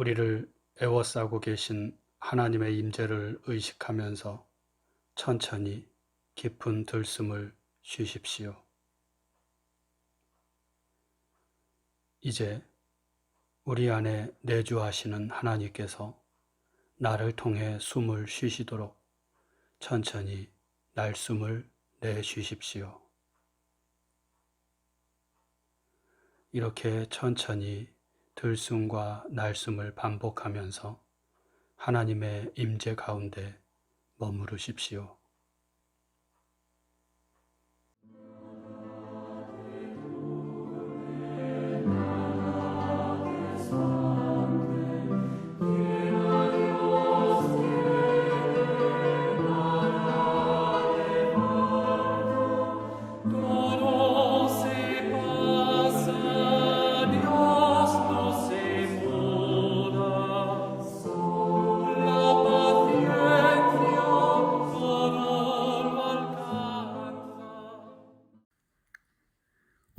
우리를 에워싸고 계신 하나님의 임재를 의식하면서 천천히 깊은 들숨을 쉬십시오. 이제 우리 안에 내주하시는 하나님께서 나를 통해 숨을 쉬시도록 천천히 날숨을 내쉬십시오. 이렇게 천천히 들숨과 날숨을 반복하면서 하나님의 임재 가운데 머무르십시오.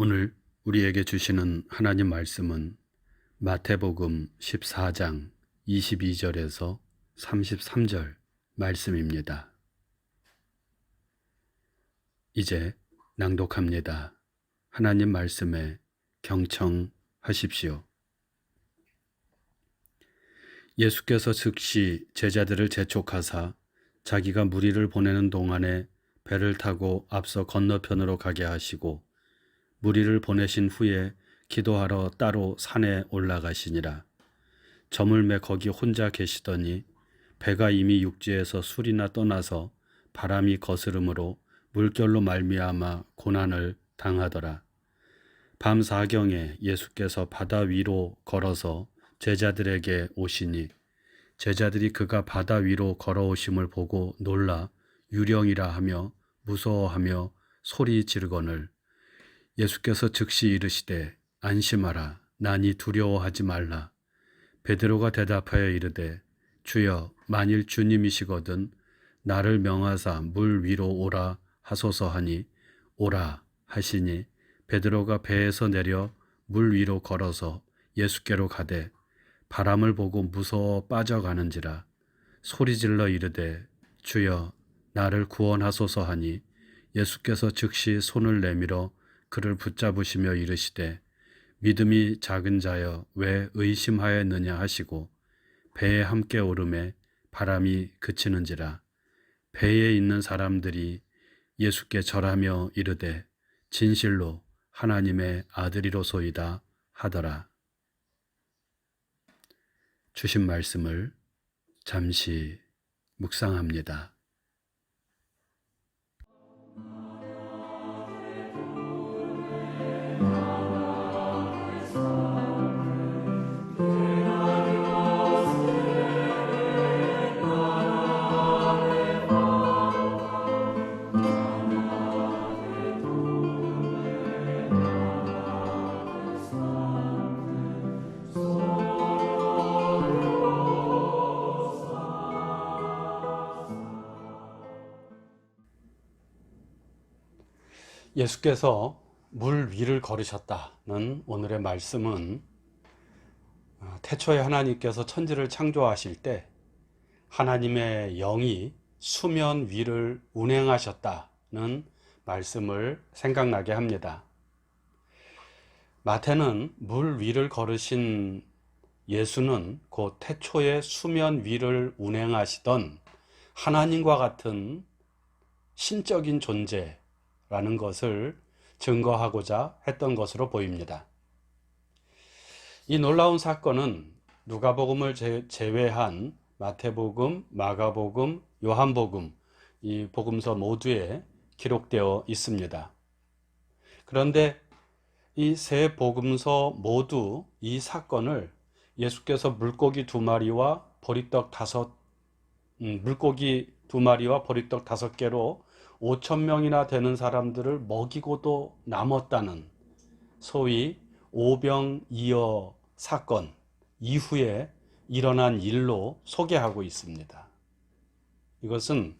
오늘 우리에게 주시는 하나님 말씀은 마태복음 14장 22절에서 33절 말씀입니다. 이제 낭독합니다. 하나님 말씀에 경청하십시오. 예수께서 즉시 제자들을 재촉하사 자기가 무리를 보내는 동안에 배를 타고 앞서 건너편으로 가게 하시고 무리를 보내신 후에 기도하러 따로 산에 올라가시니라. 저물매 거기 혼자 계시더니 배가 이미 육지에서 술이나 떠나서 바람이 거스름으로 물결로 말미암아 고난을 당하더라. 밤 사경에 예수께서 바다 위로 걸어서 제자들에게 오시니 제자들이 그가 바다 위로 걸어오심을 보고 놀라 유령이라 하며 무서워하며 소리 지르거늘 예수께서 즉시 이르시되 안심하라 나니 두려워하지 말라. 베드로가 대답하여 이르되 주여 만일 주님이시거든 나를 명하사 물 위로 오라 하소서 하니 오라 하시니 베드로가 배에서 내려 물 위로 걸어서 예수께로 가되 바람을 보고 무서워 빠져가는지라 소리질러 이르되 주여 나를 구원하소서 하니 예수께서 즉시 손을 내밀어 그를 붙잡으시며 이르시되 믿음이 작은 자여 왜 의심하였느냐 하시고 배에 함께 오르매 바람이 그치는지라 배에 있는 사람들이 예수께 절하며 이르되 진실로 하나님의 아들이로소이다 하더라. 주신 말씀을 잠시 묵상합니다. 예수께서 물 위를 걸으셨다는 오늘의 말씀은 태초에 하나님께서 천지를 창조하실 때 하나님의 영이 수면 위를 운행하셨다는 말씀을 생각나게 합니다. 마태는 물 위를 걸으신 예수는 곧 태초에 수면 위를 운행하시던 하나님과 같은 신적인 존재라는 것을 증거하고자 했던 것으로 보입니다. 이 놀라운 사건은 누가복음을 제외한 마태복음, 마가복음, 요한복음 이 복음서 모두에 기록되어 있습니다. 그런데 이 세 복음서 모두 이 사건을 예수께서 물고기 두 마리와 보리떡 5개로 5,000명이나 되는 사람들을 먹이고도 남았다는 소위 오병이어 사건 이후에 일어난 일로 소개하고 있습니다. 이것은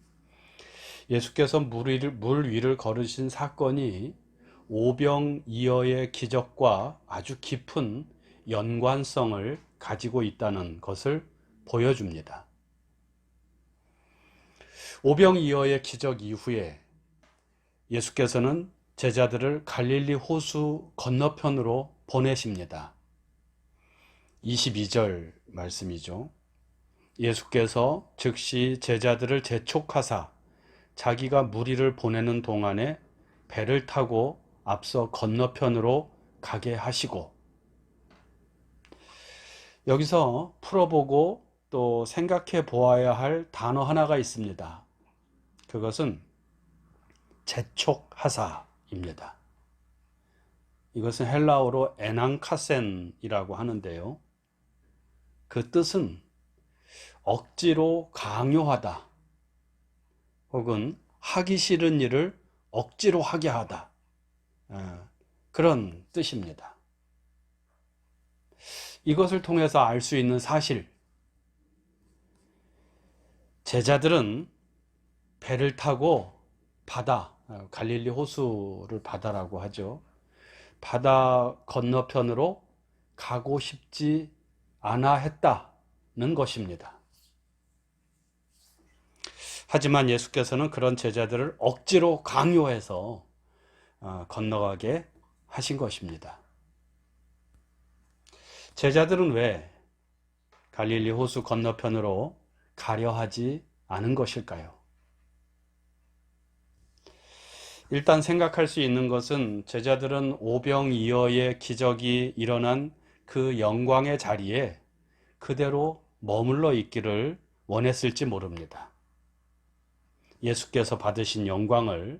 예수께서 물 위를 걸으신 사건이 오병이어의 기적과 아주 깊은 연관성을 가지고 있다는 것을 보여줍니다. 오병이어의 기적 이후에 예수께서는 제자들을 갈릴리 호수 건너편으로 보내십니다. 22절 말씀이죠. 예수께서 즉시 제자들을 재촉하사 자기가 무리를 보내는 동안에 배를 타고 앞서 건너편으로 가게 하시고, 여기서 풀어보고 또 생각해 보아야 할 단어 하나가 있습니다. 그것은 재촉하사입니다. 이것은 헬라어로 에난카센이라고 하는데요. 그 뜻은 억지로 강요하다, 혹은 하기 싫은 일을 억지로 하게 하다, 그런 뜻입니다. 이것을 통해서 알 수 있는 사실, 제자들은 배를 타고 바다, 갈릴리 호수를 바다라고 하죠. 바다 건너편으로 가고 싶지 않아 했다는 것입니다. 하지만 예수께서는 그런 제자들을 억지로 강요해서 건너가게 하신 것입니다. 제자들은 왜 갈릴리 호수 건너편으로 가려 하지 않은 것일까요? 일단 생각할 수 있는 것은 제자들은 오병이어의 기적이 일어난 그 영광의 자리에 그대로 머물러 있기를 원했을지 모릅니다. 예수께서 받으신 영광을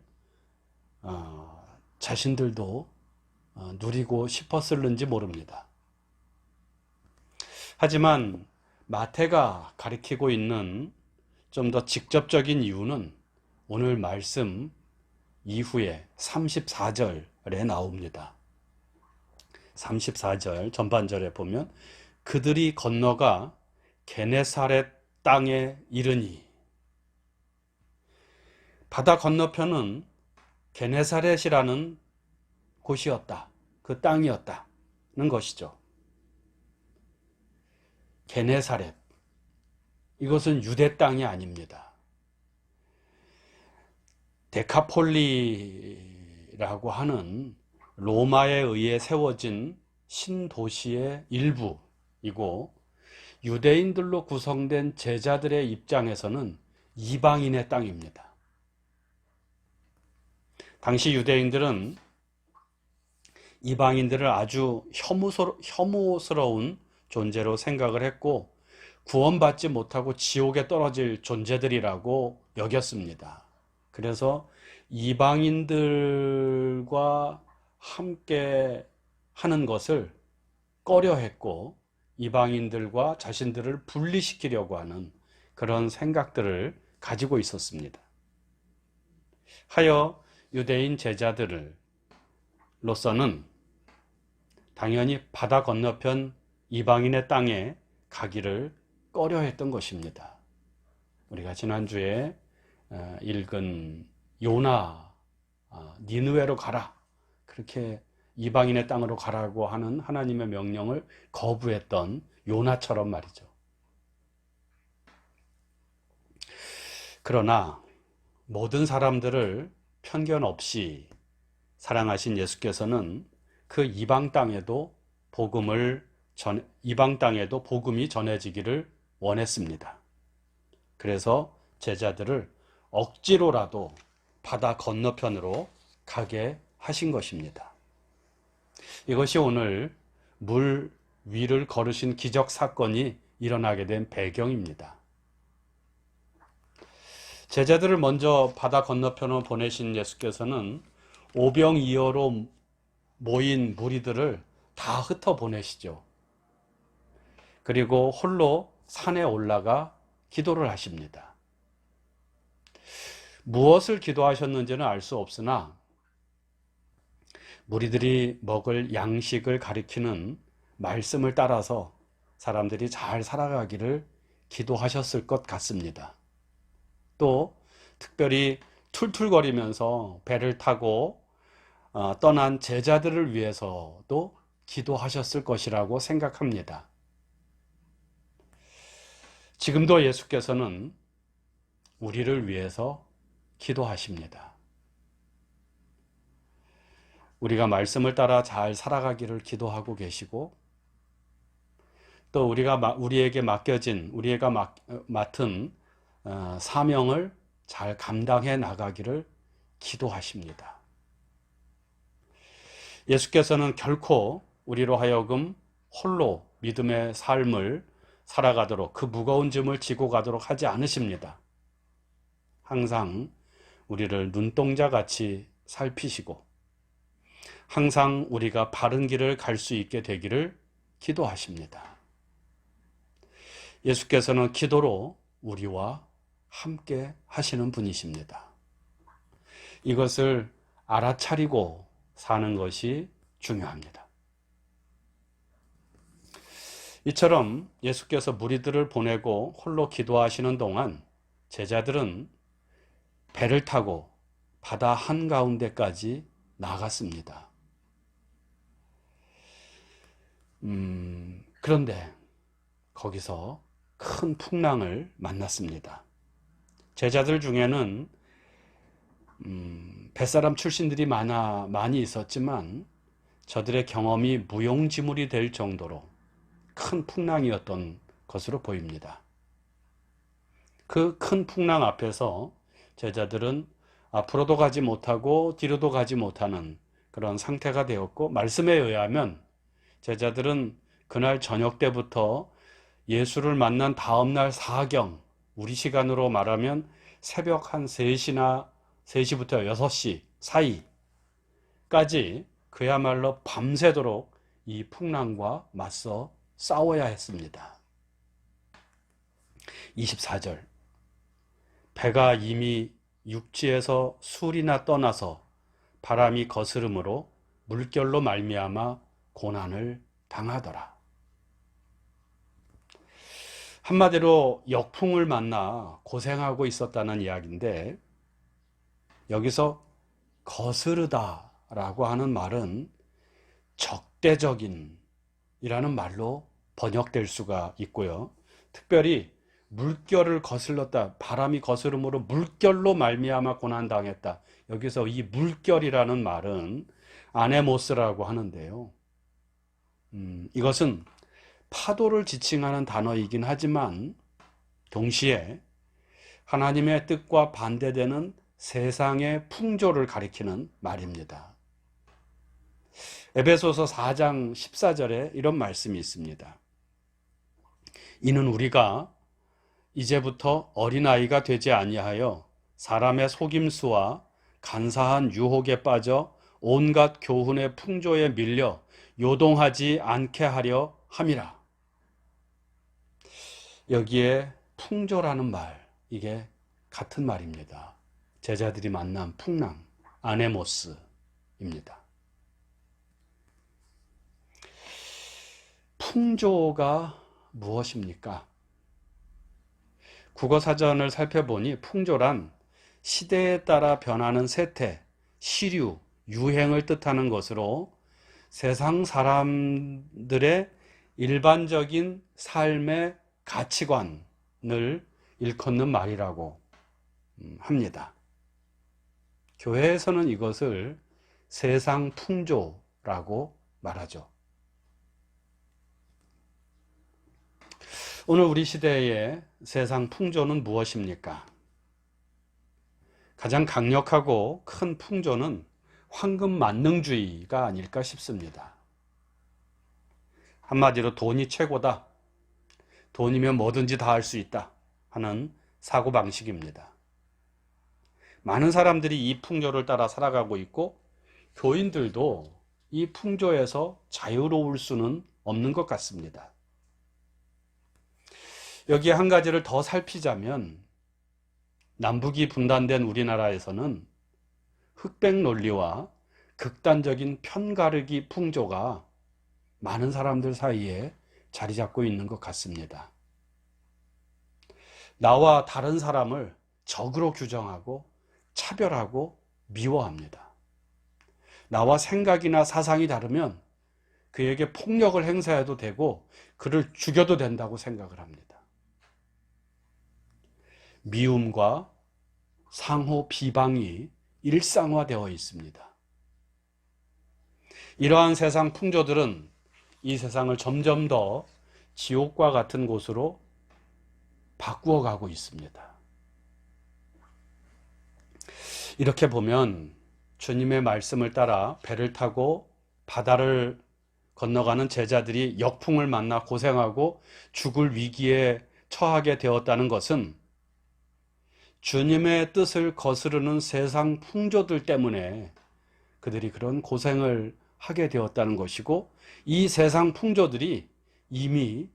자신들도 누리고 싶었을는지 모릅니다. 하지만 마태가 가리키고 있는 좀 더 직접적인 이유는 오늘 말씀 이후에 34절에 나옵니다. 34절 전반절에 보면 그들이 건너가 게네사렛 땅에 이르니, 바다 건너편은 게네사렛이라는 곳이었다. 그 땅이었다는 것이죠. 게네사렛, 이것은 유대 땅이 아닙니다. 데카폴리라고 하는 로마에 의해 세워진 신도시의 일부이고, 유대인들로 구성된 제자들의 입장에서는 이방인의 땅입니다. 당시 유대인들은 이방인들을 아주 혐오스러운 존재로 생각을 했고, 구원받지 못하고 지옥에 떨어질 존재들이라고 여겼습니다. 그래서 이방인들과 함께 하는 것을 꺼려했고, 이방인들과 자신들을 분리시키려고 하는 그런 생각들을 가지고 있었습니다. 하여 유대인 제자들로서는 당연히 바다 건너편 이방인의 땅에 가기를 꺼려했던 것입니다. 우리가 지난주에 읽은 요나, 니느웨로 가라, 그렇게 이방인의 땅으로 가라고 하는 하나님의 명령을 거부했던 요나처럼 말이죠. 그러나 모든 사람들을 편견 없이 사랑하신 예수께서는 그 이방 땅에도 복음이 전해지기를 원했습니다. 그래서 제자들을 억지로라도 바다 건너편으로 가게 하신 것입니다. 이것이 오늘 물 위를 걸으신 기적 사건이 일어나게 된 배경입니다. 제자들을 먼저 바다 건너편으로 보내신 예수께서는 오병이어로 모인 무리들을 다 흩어 보내시죠. 그리고 홀로 산에 올라가 기도를 하십니다. 무엇을 기도하셨는지는 알 수 없으나 무리들이 먹을 양식을 가리키는 말씀을 따라서 사람들이 잘 살아가기를 기도하셨을 것 같습니다. 또 특별히 툴툴거리면서 배를 타고 떠난 제자들을 위해서도 기도하셨을 것이라고 생각합니다. 지금도 예수께서는 우리를 위해서 기도하십니다. 우리가 말씀을 따라 잘 살아가기를 기도하고 계시고, 또 우리에게 맡겨진, 우리가 맡은 사명을 잘 감당해 나가기를 기도하십니다. 예수께서는 결코 우리로 하여금 홀로 믿음의 삶을 살아가도록, 그 무거운 짐을 지고 가도록 하지 않으십니다. 항상 우리를 눈동자같이 살피시고 항상 우리가 바른 길을 갈 수 있게 되기를 기도하십니다. 예수께서는 기도로 우리와 함께 하시는 분이십니다. 이것을 알아차리고 사는 것이 중요합니다. 이처럼 예수께서 무리들을 보내고 홀로 기도하시는 동안 제자들은 배를 타고 바다 한가운데까지 나갔습니다. 그런데 거기서 큰 풍랑을 만났습니다. 제자들 중에는 뱃사람 출신들이 많이 있었지만 저들의 경험이 무용지물이 될 정도로 큰 풍랑이었던 것으로 보입니다. 그 큰 풍랑 앞에서 제자들은 앞으로도 가지 못하고 뒤로도 가지 못하는 그런 상태가 되었고, 말씀에 의하면 제자들은 그날 저녁 때부터 예수를 만난 다음날 사경, 우리 시간으로 말하면 새벽 한 3시부터 6시 사이까지 그야말로 밤새도록 이 풍랑과 맞서 싸워야 했습니다. 24절, 배가 이미 육지에서 술이나 떠나서 바람이 거스름으로 물결로 말미암아 고난을 당하더라. 한마디로 역풍을 만나 고생하고 있었다는 이야기인데, 여기서 거스르다라고 하는 말은 적대적인 이라는 말로 번역될 수가 있고요. 특별히 물결을 거슬렀다, 바람이 거스름으로 물결로 말미암아 고난당했다. 여기서 이 물결이라는 말은 아네모스라고 하는데요. 이것은 파도를 지칭하는 단어이긴 하지만 동시에 하나님의 뜻과 반대되는 세상의 풍조를 가리키는 말입니다. 에베소서 4장 14절에 이런 말씀이 있습니다. 이는 우리가 이제부터 어린아이가 되지 아니하여 사람의 속임수와 간사한 유혹에 빠져 온갖 교훈의 풍조에 밀려 요동하지 않게 하려 함이라. 여기에 풍조라는 말, 이게 같은 말입니다. 제자들이 만난 풍랑, 아네모스입니다. 풍조가 무엇입니까? 국어사전을 살펴보니 풍조란 시대에 따라 변하는 세태, 시류, 유행을 뜻하는 것으로 세상 사람들의 일반적인 삶의 가치관을 일컫는 말이라고 합니다. 교회에서는 이것을 세상 풍조라고 말하죠. 오늘 우리 시대의 세상 풍조는 무엇입니까? 가장 강력하고 큰 풍조는 황금 만능주의가 아닐까 싶습니다. 한마디로 돈이 최고다, 돈이면 뭐든지 다 할 수 있다 하는 사고방식입니다. 많은 사람들이 이 풍조를 따라 살아가고 있고, 교인들도 이 풍조에서 자유로울 수는 없는 것 같습니다. 여기에 한 가지를 더 살피자면, 남북이 분단된 우리나라에서는 흑백 논리와 극단적인 편가르기 풍조가 많은 사람들 사이에 자리 잡고 있는 것 같습니다. 나와 다른 사람을 적으로 규정하고 차별하고 미워합니다. 나와 생각이나 사상이 다르면 그에게 폭력을 행사해도 되고 그를 죽여도 된다고 생각을 합니다. 미움과 상호 비방이 일상화되어 있습니다. 이러한 세상 풍조들은 이 세상을 점점 더 지옥과 같은 곳으로 바꾸어 가고 있습니다. 이렇게 보면 주님의 말씀을 따라 배를 타고 바다를 건너가는 제자들이 역풍을 만나 고생하고 죽을 위기에 처하게 되었다는 것은 주님의 뜻을 거스르는 세상 풍조들 때문에 그들이 그런 고생을 하게 되었다는 것이고, 이 세상 풍조들이 이미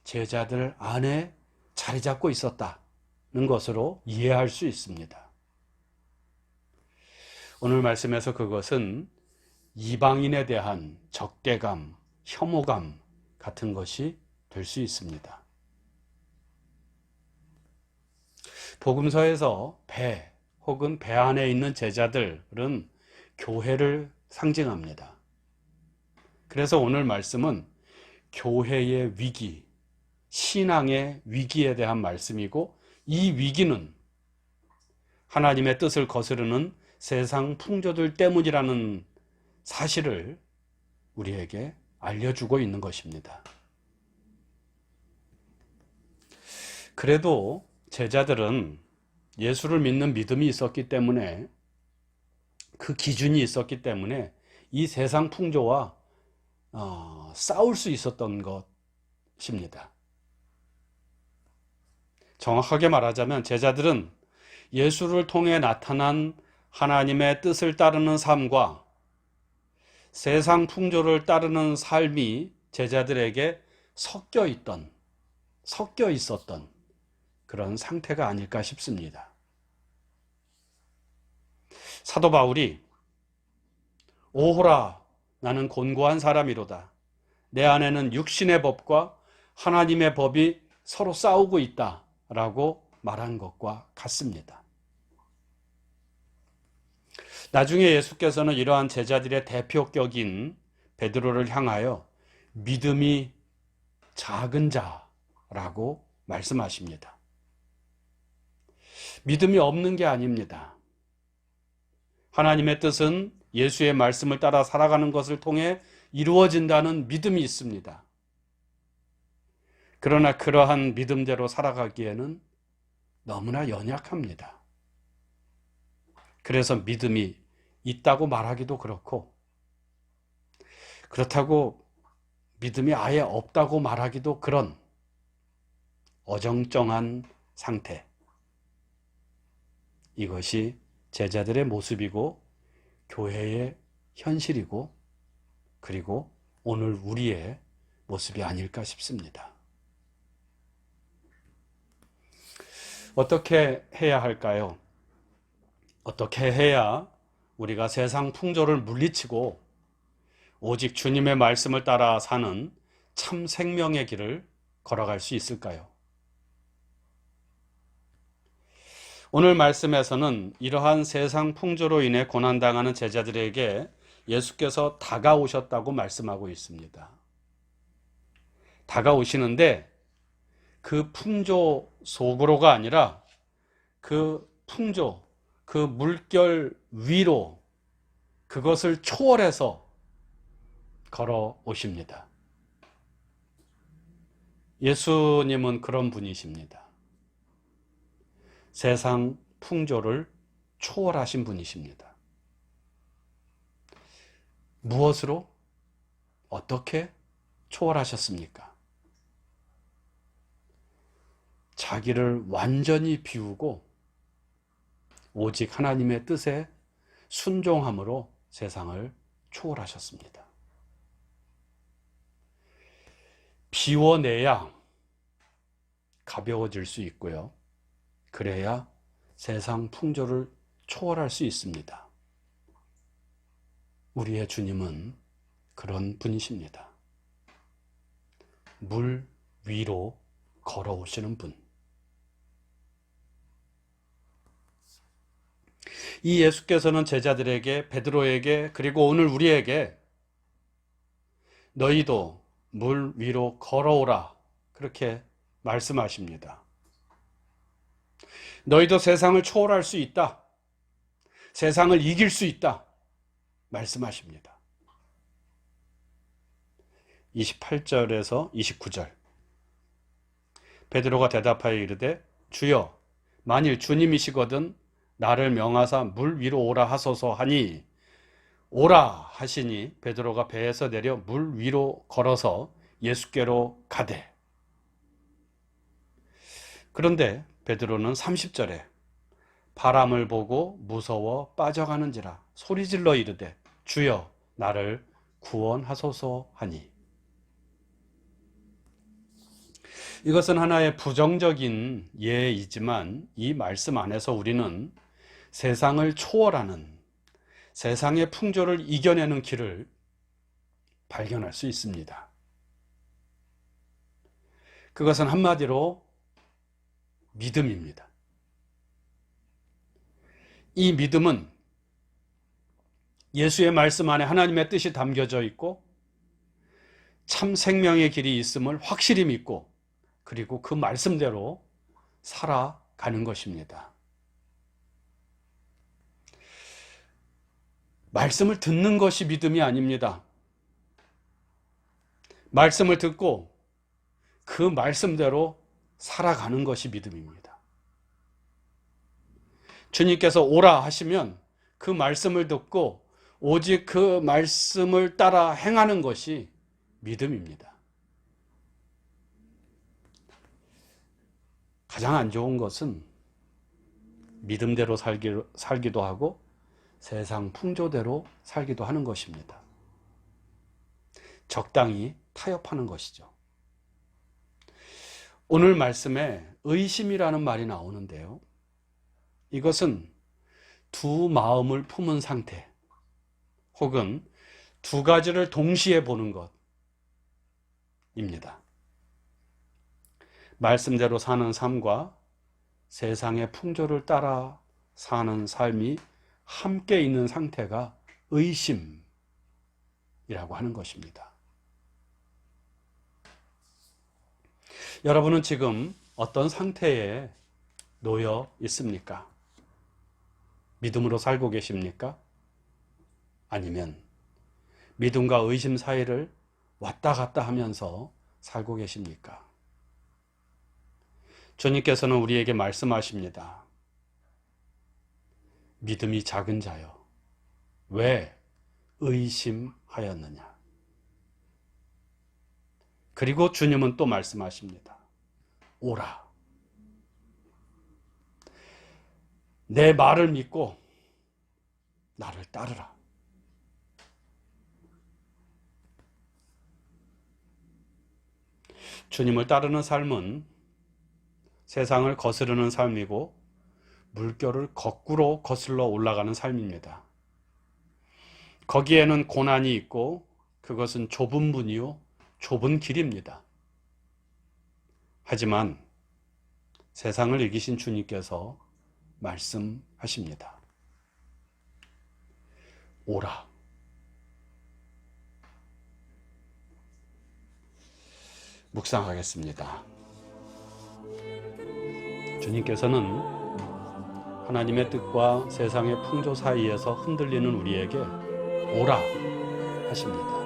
제자들 안에 자리 잡고 있었다는 것으로 이해할 수 있습니다. 오늘 말씀에서 그것은 이방인에 대한 적대감, 혐오감 같은 것이 될 수 있습니다. 복음서에서 배 혹은 배 안에 있는 제자들은 교회를 상징합니다. 그래서 오늘 말씀은 교회의 위기, 신앙의 위기에 대한 말씀이고, 이 위기는 하나님의 뜻을 거스르는 세상 풍조들 때문이라는 사실을 우리에게 알려주고 있는 것입니다. 그래도 제자들은 예수를 믿는 믿음이 있었기 때문에, 그 기준이 있었기 때문에 이 세상 풍조와 싸울 수 있었던 것입니다. 정확하게 말하자면 제자들은 예수를 통해 나타난 하나님의 뜻을 따르는 삶과 세상 풍조를 따르는 삶이 제자들에게 섞여 있었던 그런 상태가 아닐까 싶습니다. 사도 바울이 오호라, 나는 곤고한 사람이로다. 내 안에는 육신의 법과 하나님의 법이 서로 싸우고 있다 라고 말한 것과 같습니다. 나중에 예수께서는 이러한 제자들의 대표격인 베드로를 향하여 믿음이 작은 자라고 말씀하십니다. 믿음이 없는 게 아닙니다. 하나님의 뜻은 예수의 말씀을 따라 살아가는 것을 통해 이루어진다는 믿음이 있습니다. 그러나 그러한 믿음대로 살아가기에는 너무나 연약합니다. 그래서 믿음이 있다고 말하기도 그렇고, 그렇다고 믿음이 아예 없다고 말하기도 그런 어정쩡한 상태. 이것이 제자들의 모습이고 교회의 현실이고, 그리고 오늘 우리의 모습이 아닐까 싶습니다. 어떻게 해야 할까요? 어떻게 해야 우리가 세상 풍조를 물리치고 오직 주님의 말씀을 따라 사는 참 생명의 길을 걸어갈 수 있을까요? 오늘 말씀에서는 이러한 세상 풍조로 인해 고난당하는 제자들에게 예수께서 다가오셨다고 말씀하고 있습니다. 다가오시는데 그 풍조 속으로가 아니라 그 풍조, 그 물결 위로, 그것을 초월해서 걸어오십니다. 예수님은 그런 분이십니다. 세상 풍조를 초월하신 분이십니다. 무엇으로? 어떻게 초월하셨습니까? 자기를 완전히 비우고 오직 하나님의 뜻에 순종함으로 세상을 초월하셨습니다. 비워내야 가벼워질 수 있고요. 그래야 세상 풍조를 초월할 수 있습니다. 우리의 주님은 그런 분이십니다. 물 위로 걸어오시는 분. 이 예수께서는 제자들에게, 베드로에게, 그리고 오늘 우리에게 너희도 물 위로 걸어오라, 그렇게 말씀하십니다. 너희도 세상을 초월할 수 있다. 세상을 이길 수 있다. 말씀하십니다. 28절에서 29절. 베드로가 대답하여 이르되 주여 만일 주님이시거든 나를 명하사 물 위로 오라 하소서 하니 오라 하시니 베드로가 배에서 내려 물 위로 걸어서 예수께로 가되. 그런데 베드로는 30절에 바람을 보고 무서워 빠져가는지라 소리질러 이르되 주여 나를 구원하소서 하니. 이것은 하나의 부정적인 예이지만 이 말씀 안에서 우리는 세상을 초월하는, 세상의 풍조를 이겨내는 길을 발견할 수 있습니다. 그것은 한마디로 믿음입니다. 이 믿음은 예수의 말씀 안에 하나님의 뜻이 담겨져 있고 참 생명의 길이 있음을 확실히 믿고 그리고 그 말씀대로 살아가는 것입니다. 말씀을 듣는 것이 믿음이 아닙니다. 말씀을 듣고 그 말씀대로 살아가는 것이 믿음입니다. 주님께서 오라 하시면 그 말씀을 듣고 오직 그 말씀을 따라 행하는 것이 믿음입니다. 가장 안 좋은 것은 믿음대로 살기도 하고 세상 풍조대로 살기도 하는 것입니다. 적당히 타협하는 것이죠. 오늘 말씀에 의심이라는 말이 나오는데요. 이것은 두 마음을 품은 상태 혹은 두 가지를 동시에 보는 것입니다. 말씀대로 사는 삶과 세상의 풍조를 따라 사는 삶이 함께 있는 상태가 의심이라고 하는 것입니다. 여러분은 지금 어떤 상태에 놓여 있습니까? 믿음으로 살고 계십니까? 아니면 믿음과 의심 사이를 왔다 갔다 하면서 살고 계십니까? 주님께서는 우리에게 말씀하십니다. 믿음이 작은 자여, 왜 의심하였느냐? 그리고 주님은 또 말씀하십니다. 오라. 내 말을 믿고 나를 따르라. 주님을 따르는 삶은 세상을 거스르는 삶이고 물결을 거꾸로 거슬러 올라가는 삶입니다. 거기에는 고난이 있고 그것은 좁은 문이요 좁은 길입니다. 하지만 세상을 이기신 주님께서 말씀하십니다. 오라. 묵상하겠습니다. 주님께서는 하나님의 뜻과 세상의 풍조 사이에서 흔들리는 우리에게 오라 하십니다.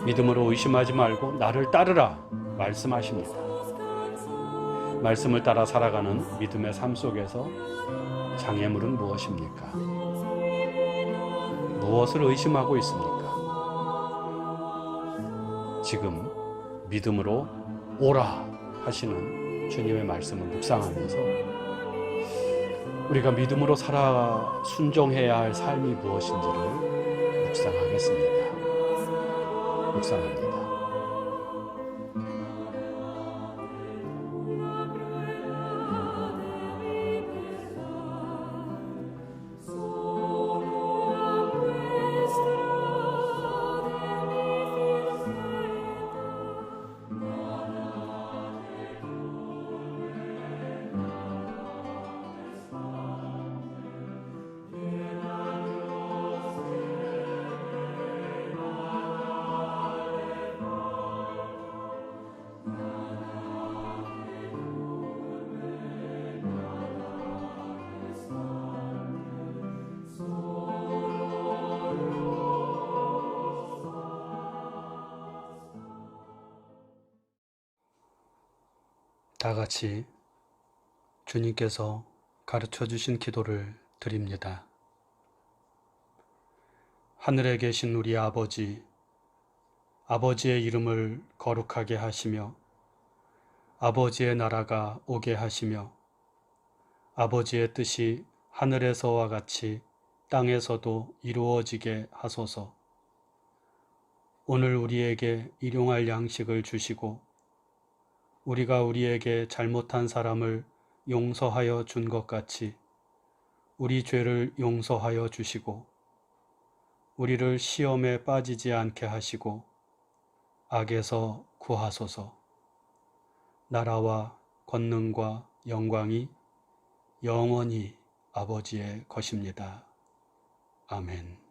믿음으로 의심하지 말고 나를 따르라 말씀하십니다. 말씀을 따라 살아가는 믿음의 삶 속에서 장애물은 무엇입니까? 무엇을 의심하고 있습니까? 지금 믿음으로 오라 하시는 주님의 말씀을 묵상하면서 우리가 믿음으로 살아 순종해야 할 삶이 무엇인지를 묵상하겠습니다. 묵상합니다. 다 같이 주님께서 가르쳐 주신 기도를 드립니다. 하늘에 계신 우리 아버지, 아버지의 이름을 거룩하게 하시며 아버지의 나라가 오게 하시며 아버지의 뜻이 하늘에서와 같이 땅에서도 이루어지게 하소서. 오늘 우리에게 일용할 양식을 주시고 우리가 우리에게 잘못한 사람을 용서하여 준 것 같이 우리 죄를 용서하여 주시고 우리를 시험에 빠지지 않게 하시고 악에서 구하소서. 나라와 권능과 영광이 영원히 아버지의 것입니다. 아멘.